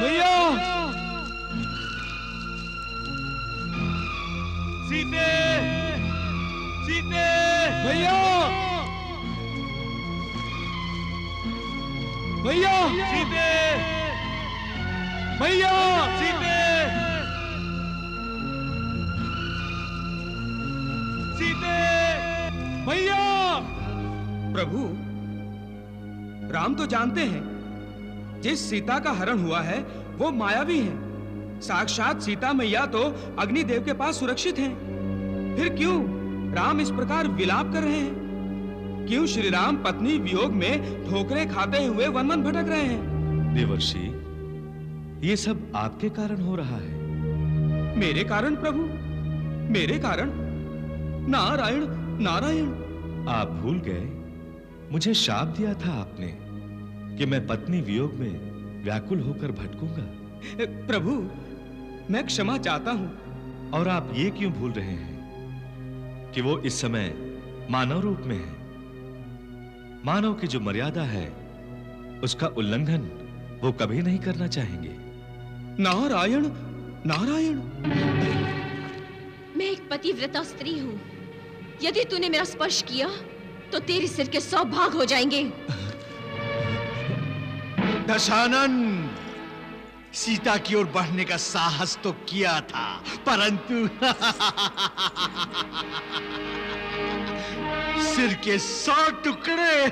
भैया सीते, सीते, भैया भैया सीते, भैया सीते, सीते। भैया। प्रभु, राम तो जानते हैं जिस सीता का हरण हुआ है वो मायावी है। साक्षात सीता मैया तो अग्निदेव के पास सुरक्षित हैं। फिर क्यों राम इस प्रकार विलाप कर रहे हैं? क्यों श्री राम पत्नी वियोग में ठोकरें खाते हुए वन वन भटक रहे हैं? देवर्षि, ये सब आपके कारण हो रहा है। मेरे कारण प्रभु? मेरे कारण? नारायण नारायण। आप भूल गए, मुझे शाप दिया था आपने कि मैं पत्नी वियोग में व्याकुल होकर भटकूंगा। प्रभु, मैं क्षमा चाहता हूं। और आप ये क्यों भूल रहे हैं कि वो इस समय मानव रूप में है? मानव की जो मर्यादा है उसका उल्लंघन वो कभी नहीं करना चाहेंगे। नारायण नारायण। मैं एक पतिव्रता स्त्री हूं। यदि तूने मेरा स्पर्श किया तो तेरे सिर के 100 भाग हो जाएंगे। दशानन, सीता की ओर बढ़ने का साहस तो किया था, परंतु सिर के 100 टुकड़े।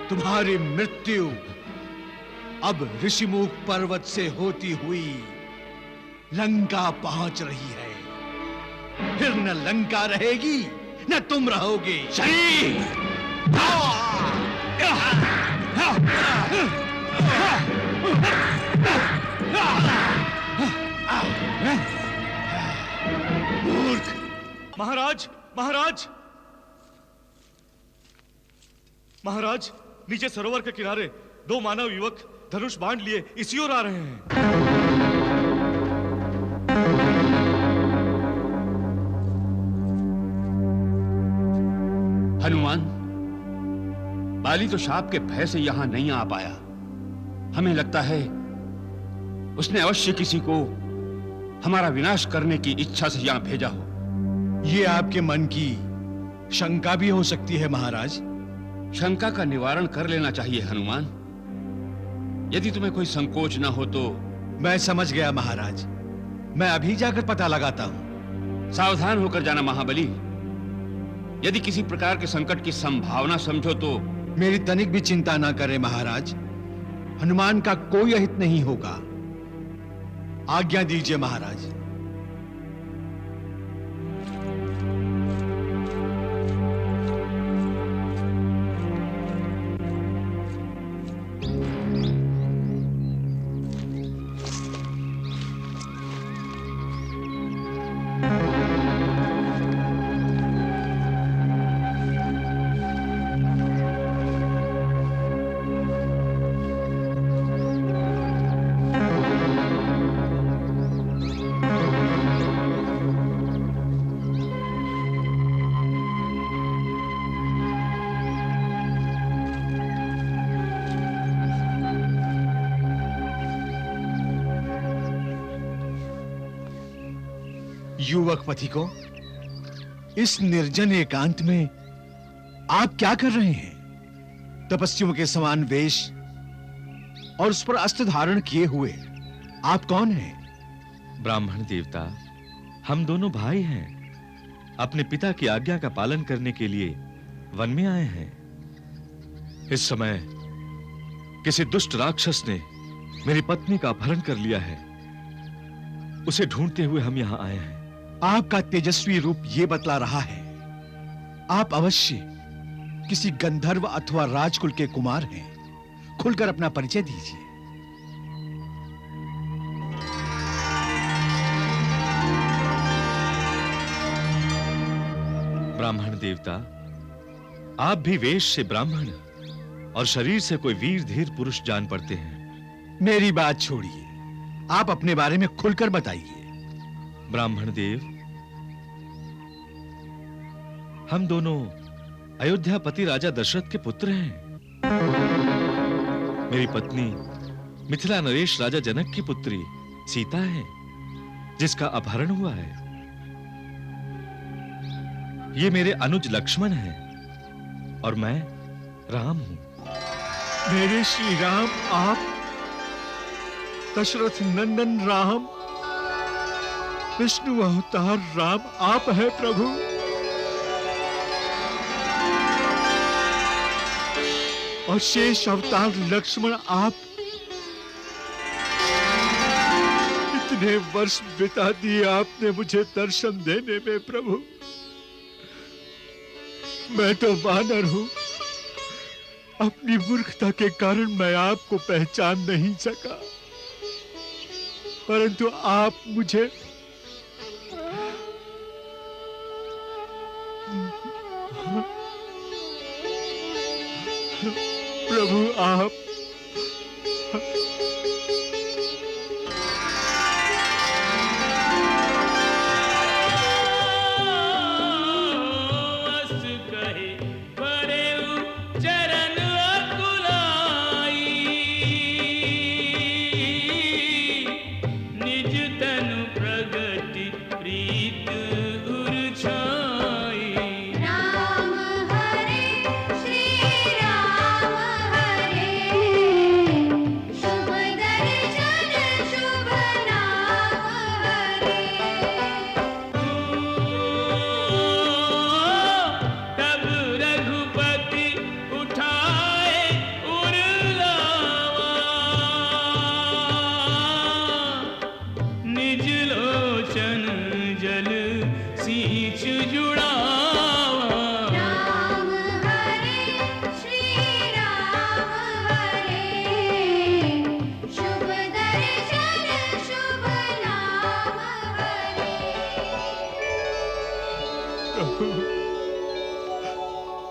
तुम्हारी मृत्यु अब ऋषिमुख पर्वत से होती हुई लंका पहुंच रही है। फिर न लंका रहेगी न तुम रहोगे। शरीर मूर्ख। महाराज, महाराज, महाराज, नीचे सरोवर के किनारे 2 मानव युवक धनुष बाण लिए इसी ओर आ रहे हैं। हनुमान, बाली तो शाप के भय से यहां नहीं आ पाया। हमें लगता है उसने अवश्य किसी को हमारा विनाश करने की इच्छा से यहां भेजा हो। ये आपके मन की शंका भी हो सकती है महाराज। शंका का निवारण कर लेना चाहिए हनुमान। यदि तुम्हें कोई संकोच ना हो तो। मैं समझ गया महाराज, मैं अभी जाकर पता लगाता हूं। सावधान होकर जाना महाबली। यदि किसी प्रकार के संकट की संभावना समझो तो। मेरी तनिक भी चिंता ना करें महाराज, हनुमान का कोई अहित नहीं होगा। आज्ञा दीजिए महाराज। युवक पति को इस निर्जन एकांत में आप क्या कर रहे हैं? तपस्वियों के समान वेश और उस पर अस्त्र धारण किए हुए आप कौन हैं? ब्राह्मण देवता, हम दोनों भाई हैं। अपने पिता की आज्ञा का पालन करने के लिए वन में आए हैं। इस समय किसी दुष्ट राक्षस ने मेरी पत्नी का अपहरण कर लिया है। उसे ढूंढते हुए हम यहां आए हैं। आपका तेजस्वी रूप यह बतला रहा है आप अवश्य किसी गंधर्व अथवा राजकुल के कुमार हैं। खुलकर अपना परिचय दीजिए। ब्राह्मण देवता, आप भी वेश से ब्राह्मण और शरीर से कोई वीर धीर पुरुष जान पड़ते हैं। मेरी बात छोड़िए, आप अपने बारे में खुलकर बताइए। ब्राह्मण देव, हम दोनों अयोध्यापति राजा दशरथ के पुत्र हैं। मेरी पत्नी मिथिला नरेश राजा जनक की पुत्री सीता है, जिसका अपहरण हुआ है। ये मेरे अनुज लक्ष्मण हैं और मैं राम हूं। मेरे श्री राम, आप दशरथ नंदन राम, विष्णु अवतार राम आप हैं प्रभु। और शेष अवतार लक्ष्मण आप। इतने वर्ष बिता दिए आपने मुझे दर्शन देने में प्रभु। मैं तो वानर हूं, अपनी मूर्खता के कारण मैं आपको पहचान नहीं सका, परंतु आप मुझे प्रभु आप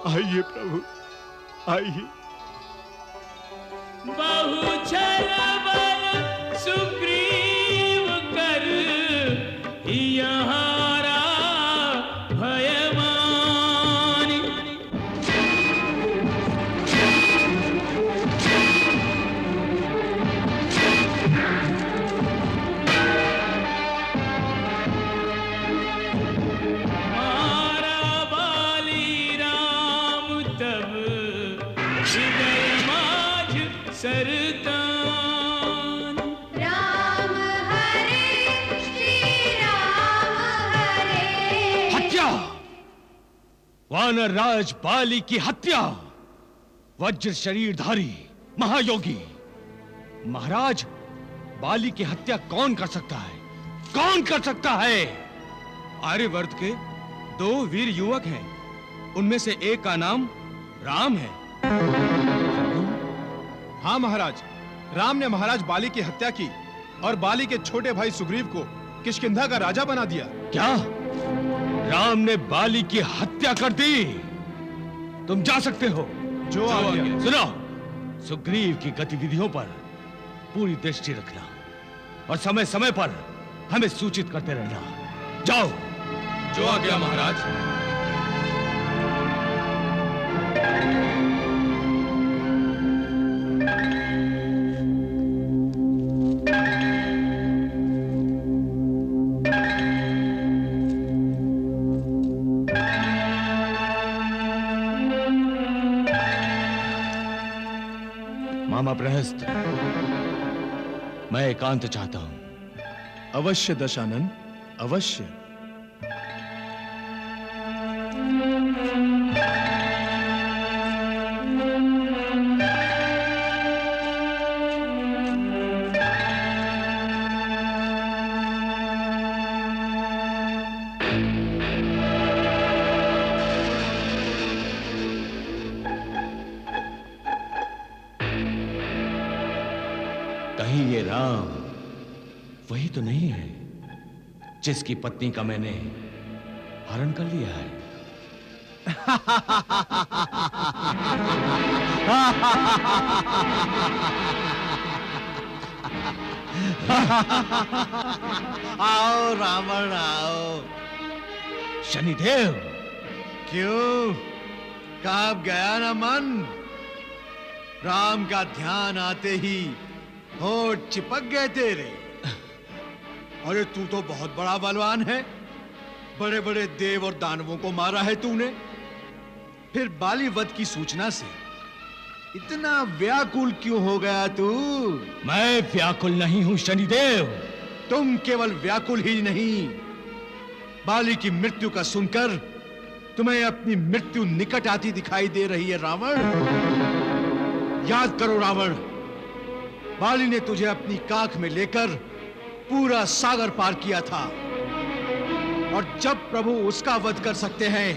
आइए प्रभु आइए। बहु छल बल सुग्रीव कर यहारा भयमानी। सरतान राम हरे श्री राम हरे। हत्या, वानर राज बाली की हत्या। वज्र शरीरधारी महायोगी महाराज, बाली की हत्या कौन कर सकता है? कौन कर सकता है? आर्यवर्त के 2 वीर युवक हैं, उनमें से एक का नाम राम है। हाँ महाराज, राम ने महाराज बाली की हत्या की और बाली के छोटे भाई सुग्रीव को किष्किंधा का राजा बना दिया। क्या राम ने बाली की हत्या कर दी? तुम जा सकते हो। जो आ गया। सुनो, सुग्रीव की गतिविधियों पर पूरी दृष्टि रखना और समय समय पर हमें सूचित करते रहना। जाओ। जो आ गया महाराज। मामा प्रहस्त, मैं एकांत चाहता हूं। अवश्य दशानन, अवश्य। कहीं ये राम वही तो नहीं है जिसकी पत्नी का मैंने हरण कर लिया है? आओ रावण आओ। शनिदेव, क्यों, कांप गया ना मन? राम का ध्यान आते ही होठ चिपक गए तेरे। अरे तू तो बहुत बड़ा बलवान है, बड़े बड़े देव और दानवों को मारा है तूने, फिर बाली वध की सूचना से इतना व्याकुल क्यों हो गया तू? मैं व्याकुल नहीं हूं शनिदेव। तुम केवल व्याकुल ही नहीं, बाली की मृत्यु का सुनकर तुम्हें अपनी मृत्यु निकट आती दिखाई दे रही है रावण। याद करो रावण, बाली ने तुझे अपनी काख में लेकर पूरा सागर पार किया था, और जब प्रभु उसका वध कर सकते हैं,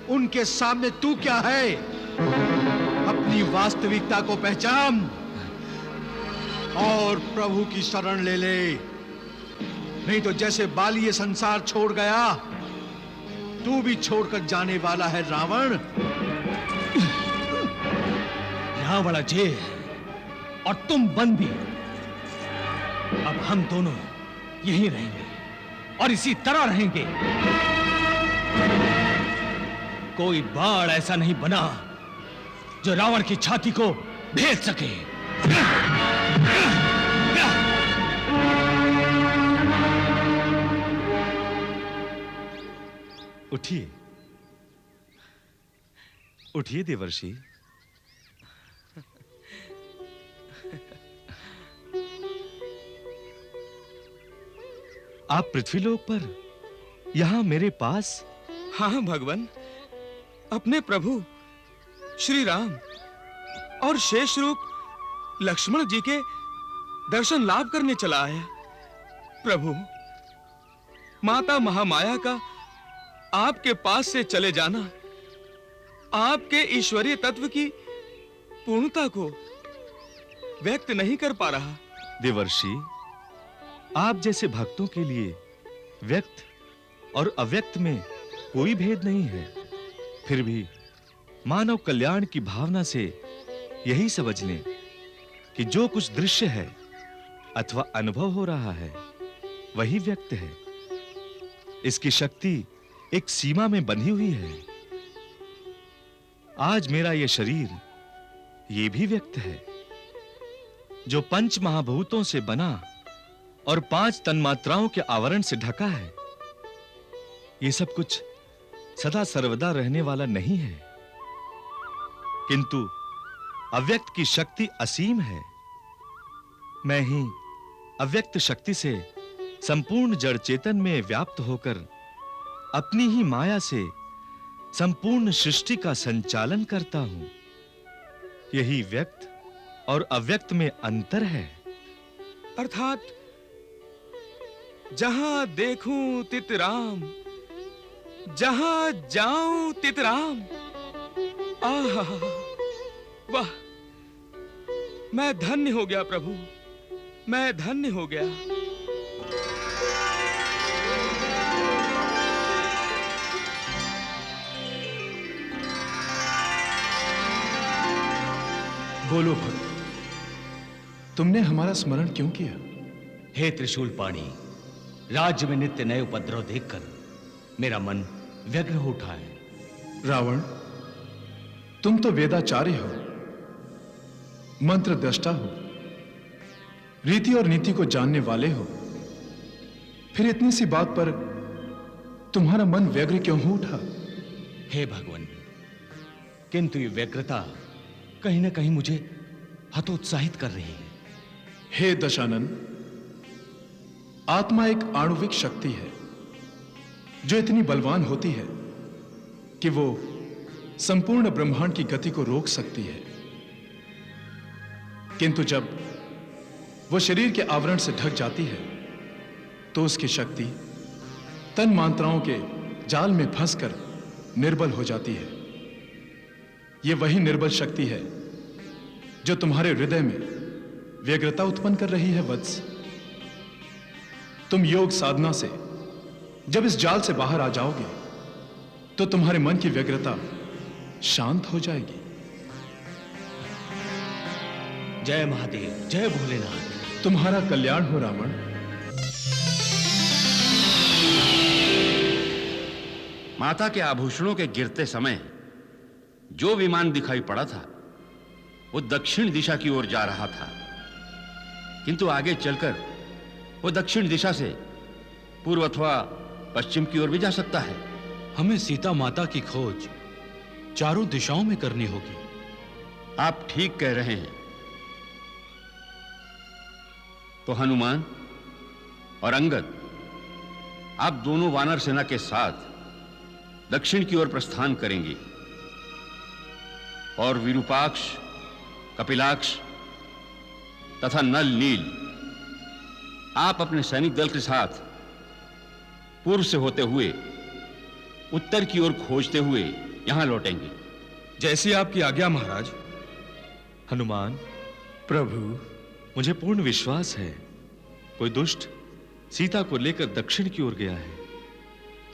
उनके सामने तू क्या है? अपनी वास्तविकता को पहचान और प्रभु की शरण ले ले, नहीं तो जैसे बाली ये संसार छोड़ गया, तू भी छोड़कर जाने वाला है रावण। रावण जेल और तुम बंदी। अब हम दोनों यहीं रहेंगे और इसी तरह रहेंगे। कोई बाढ़ ऐसा नहीं बना जो रावण की छाती को भेद सके। उठिए, उठिए देवर्षि। आप पृथ्वीलोक पर यहां मेरे पास? हाँ भगवान, अपने प्रभु श्री राम और शेष रूप लक्ष्मण जी के दर्शन लाभ करने चला आया। प्रभु, माता महामाया का आपके पास से चले जाना आपके ईश्वरीय तत्व की पूर्णता को व्यक्त नहीं कर पा रहा। देवर्षि, आप जैसे भक्तों के लिए व्यक्त और अव्यक्त में कोई भेद नहीं है। फिर भी मानव कल्याण की भावना से यही समझ लें कि जो कुछ दृश्य है अथवा अनुभव हो रहा है, वही व्यक्त है। इसकी शक्ति एक सीमा में बंधी हुई है। आज मेरा यह शरीर ये भी व्यक्त है, जो पंच महाभूतों से बना और 5 तन्मात्राओं के आवरण से ढका है। ये सब कुछ सदा सर्वदा रहने वाला नहीं है, किंतु अव्यक्त की शक्ति असीम है। मैं ही अव्यक्त शक्ति से संपूर्ण जड़ चेतन में व्याप्त होकर अपनी ही माया से संपूर्ण सृष्टि का संचालन करता हूं। यही व्यक्त और अव्यक्त में अंतर है। अर्थात जहां देखूं तित राम, जहां जाऊं तित राम। आहा, वाह, मैं धन्य हो गया प्रभु, मैं धन्य हो गया। बोलो भक्त, तुमने हमारा स्मरण क्यों किया? हे त्रिशूल पाणी, राज्य में नित्य नए उपद्रव देखकर मेरा मन व्यग्र हो उठा है। रावण, तुम तो वेदाचार्य हो, मंत्र दृष्टा हो, रीति और नीति को जानने वाले हो, फिर इतनी सी बात पर तुम्हारा मन व्यग्र क्यों हो उठा? हे भगवान, किंतु ये व्यग्रता कहीं ना कहीं मुझे हतोत्साहित कर रही है। हे दशानन, आत्मा एक आणुविक शक्ति है जो इतनी बलवान होती है कि वो संपूर्ण ब्रह्मांड की गति को रोक सकती है, किंतु जब वो शरीर के आवरण से ढक जाती है तो उसकी शक्ति तन मात्राओं के जाल में फंसकर निर्बल हो जाती है। ये वही निर्बल शक्ति है जो तुम्हारे हृदय में व्यग्रता उत्पन्न कर रही है वत्स। तुम योग साधना से जब इस जाल से बाहर आ जाओगे तो तुम्हारे मन की व्यग्रता शांत हो जाएगी। जय महादेव, जय भोलेनाथ। तुम्हारा कल्याण हो रावण। माता के आभूषणों के गिरते समय जो विमान दिखाई पड़ा था, वो दक्षिण दिशा की ओर जा रहा था, किंतु आगे चलकर वो दक्षिण दिशा से पूर्व अथवा पश्चिम की ओर भी जा सकता है। हमें सीता माता की खोज चारों दिशाओं में करनी होगी। आप ठीक कह रहे हैं। तो हनुमान और अंगद, आप दोनों वानर सेना के साथ दक्षिण की ओर प्रस्थान करेंगे और विरूपाक्ष, कपिलाक्ष तथा नल नील, आप अपने सैनिक दल के साथ पूर्व से होते हुए उत्तर की ओर खोजते हुए यहां लौटेंगे। जैसी आपकी आज्ञा महाराज। हनुमान, प्रभु, मुझे पूर्ण विश्वास है कोई दुष्ट सीता को लेकर दक्षिण की ओर गया है।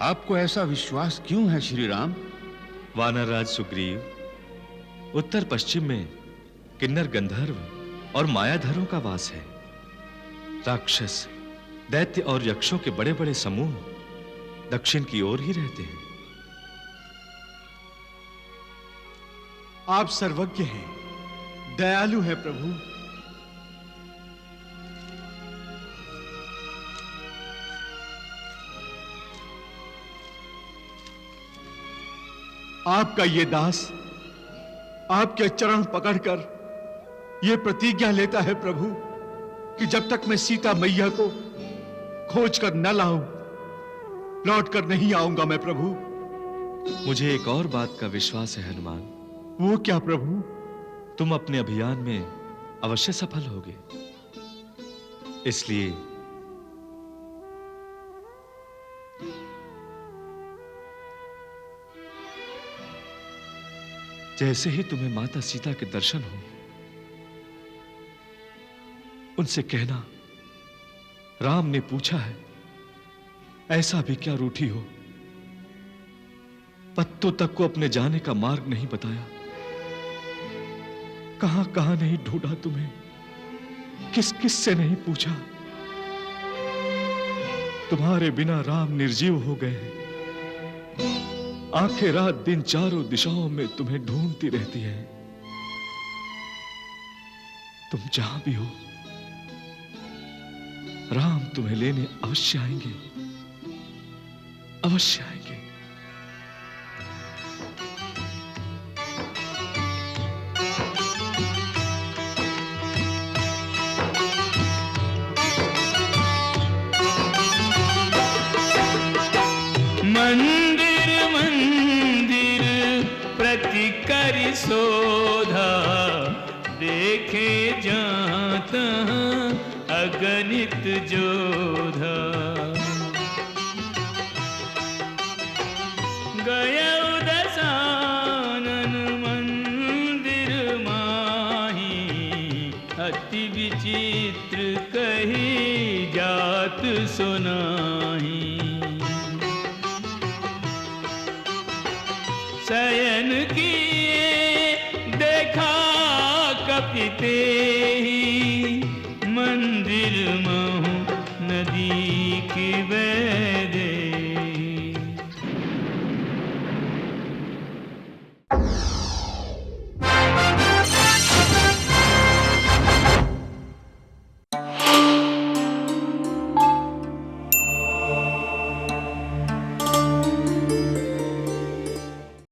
आपको ऐसा विश्वास क्यों है श्री राम? वानर राज सुग्रीव, उत्तर पश्चिम में किन्नर गंधर्व और मायाधरों का वास है। राक्षस, दैत्य और यक्षों के बड़े बड़े समूह दक्षिण की ओर ही रहते हैं। आप सर्वज्ञ हैं, दयालु हैं प्रभु। आपका ये दास आपके चरण पकड़कर यह प्रतिज्ञा लेता है प्रभु कि जब तक मैं सीता मैया को खोज कर न लाऊं, लौट कर नहीं आऊंगा मैं प्रभु। मुझे एक और बात का विश्वास है हनुमान। वो क्या प्रभु? तुम अपने अभियान में अवश्य सफल होगे। इसलिए जैसे ही तुम्हें माता सीता के दर्शन हो, उनसे कहना राम ने पूछा है, ऐसा भी क्या रूठी हो, पत्तों तक को अपने जाने का मार्ग नहीं बताया, कहां कहां नहीं ढूंढा तुम्हें, किस किस से नहीं पूछा, तुम्हारे बिना राम निर्जीव हो गए हैं। आंखें रात दिन चारों दिशाओं में तुम्हें ढूंढती रहती है। तुम जहां भी हो, राम तुम्हें लेने अवश्य आएंगे, अवश्य आएंगे। मंदिर मंदिर प्रति कर शोधा, देखे जात अगणित जोधा। गया दसानन मंदिर माही, अति विचित्र कही जात सुनाही। शयन किए देखा कपिते,